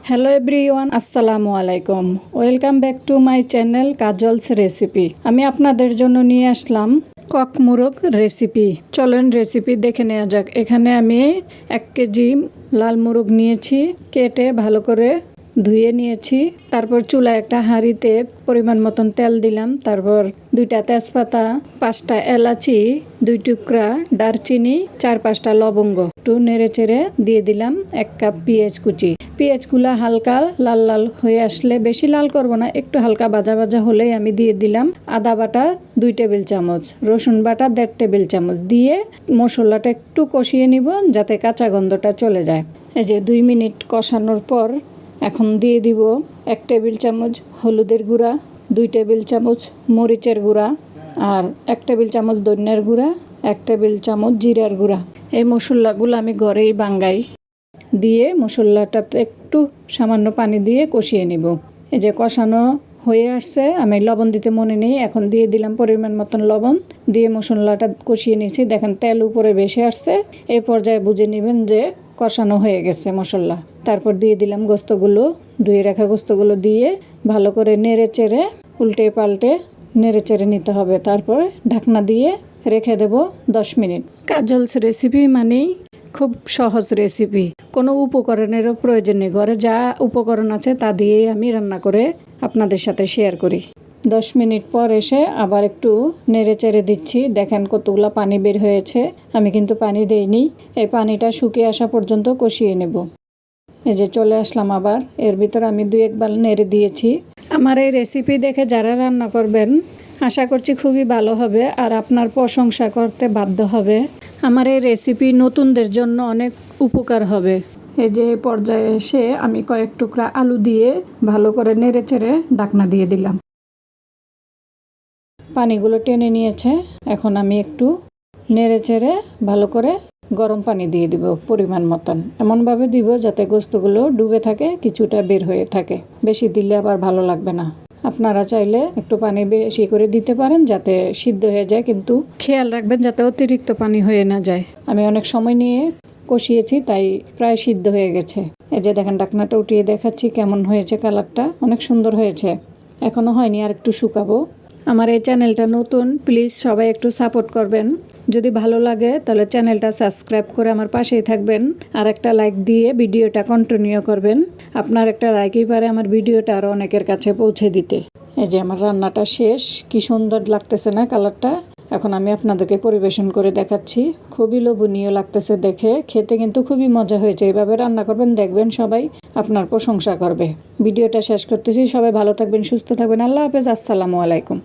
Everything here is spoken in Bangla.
হ্যালো এভরিওয়ান, আসসালামু আলাইকুম। Welcome back to my channel Kajol's recipe. আমি আপনাদের জন্য নিয়ে আসলাম কক মুরগ রেসিপি। চলেন রেসিপি দেখে নেওয়া যাক। এখানে আমি 1 কেজি লাল মুরগ নিয়েছি, কেটে ভালো করে ধুয়ে নিয়েছি। তারপর চুলায় একটা হাঁড়িতে পরিমাণ মতন তেল দিলাম। তারপর 2টা তেজপাতা, 5টা এলাচি, 2 টুকরা দারচিনি, 4-5টা লবঙ্গ একটু নেড়ে চেড়ে দিয়ে দিলাম 1 কাপ পেঁয়াজ কুচি। পেঁয়াজগুলো হালকা লাল লাল হয়ে আসলে, বেশি লাল করব না, একটু হালকা ভাজা ভাজা হলেই আমি দিয়ে দিলাম আদা বাটা 2 টেবিল চামচ, রসুন বাটা 1.5 টেবিল চামচ দিয়ে মশলাটা একটু কষিয়ে নিব যাতে কাঁচা গন্ধটা চলে যায়। এই যে 2 মিনিট কষানোর পর এখন দিয়ে দিব 1 টেবিল চামচ হলুদের গুঁড়া, 2 টেবিল চামচ মরিচের গুঁড়া, আর 1 টেবিল চামচ ধনিয়ার গুঁড়া, 1 টেবিল চামচ জিরার গুঁড়া। এই মশলাগুলো আমি ঘরেই বাঙ্গাই। দিয়ে মশলাটাতে একটু সামান্য পানি দিয়ে কষিয়ে নিব। এই যে কষানো হয়ে আসছে, আমি লবণ দিতে মনে নেই, এখন দিয়ে দিলাম পরিমাণ মতন লবণ। দিয়ে মশলাটা কষিয়ে নিয়েছি। দেখেন তেল উপরে ভেসে আসছে। এই পর্যায়ে বুঝে নেবেন যে কষানো হয়ে গেছে মশলা। তারপর দিয়ে দিলাম গোস্তগুলো, ধুয়ে রাখা গোস্তগুলো দিয়ে ভালো করে নেড়ে চেড়ে উল্টে পাল্টে নেড়ে চেড়ে নিতে হবে। তারপর ঢাকনা দিয়ে রেখে দেব 10 মিনিট। কাজলস রেসিপি মানেই খুব সহজ রেসিপি, কোনো উপকরণেরও প্রয়োজন নেই। ঘরে যা উপকরণ আছে তা দিয়েই আমি রান্না করে আপনাদের সাথে শেয়ার করি। 10 মিনিট পর এসে আবার একটু নেড়ে চেড়ে দিচ্ছি। দেখেন কতগুলো পানি বের হয়েছে। আমি কিন্তু পানি দেইনি। এই পানিটা শুকিয়ে আসা পর্যন্ত কষিয়ে নেব। এই যে চলে আসলাম আবার। এর ভিতর আমি 2-1 বার নেড়ে দিয়েছি। আমার এই রেসিপি দেখে যারা রান্না করবেন আশা করছি খুবই ভালো হবে আর আপনার প্রশংসা করতে বাধ্য হবে। আমার এই রেসিপি নতুনদের জন্য অনেক উপকার হবে। এই যে পর্যায়ে এসে আমি কয়েক টুকরা আলু দিয়ে ভালো করে নেড়ে চেড়ে ঢাকনা দিয়ে দিলাম। পানিগুলো টেনে নিয়েছে। এখন আমি একটু নেড়ে চেড়ে ভালো করে গরম পানি দিয়ে দিব পরিমাণ মতন। এমনভাবে দিব যাতে গোস্তগুলো ডুবে থাকে, কিছুটা বের হয়ে থাকে। বেশি দিলে আবার ভালো লাগবে না। আপনারা চাইলে একটু পানি বেশি করে দিতে পারেন যাতে সিদ্ধ হয়ে যায়, কিন্তু খেয়াল রাখবেন যাতে অতিরিক্ত পানি হয়ে না যায়। আমি অনেক সময় নিয়ে কষিয়েছি, তাই প্রায় সিদ্ধ হয়ে গেছে। এই যে দেখেন ঢাকনাটা উঠিয়ে দেখাচ্ছি কেমন হয়েছে। কালারটা অনেক সুন্দর হয়েছে। এখনো হয়নি, আর একটু শুকাবো। আমার এই চ্যানেলটা নতুন, প্লিজ সবাই একটু সাপোর্ট করবেন। যদি ভালো লাগে তাহলে চ্যানেলটা সাবস্ক্রাইব করে আমার পাশেই থাকবেন। আর একটা লাইক দিয়ে ভিডিওটা কন্টিনিউ করবেন। আপনার একটা লাইকই পারে আমার ভিডিওটা আরও অনেকের কাছে পৌঁছে দিতে। এই যে আমার রান্নাটা শেষ। কি সুন্দর লাগতেছে না কালারটা? এখন আমি আপনাদেরকে পরিবেশন করে দেখাচ্ছি। খুবই লোভনীয় লাগতেছে দেখে। খেতে কিন্তু খুবই মজা হয়েছে। এইভাবে রান্না করবেন, দেখবেন সবাই আপনার প্রশংসা করবে। ভিডিওটা শেষ করতেছি। সবাই ভালো থাকবেন, সুস্থ থাকবেন। আল্লাহ হাফেজ, আসসালামু আলাইকুম।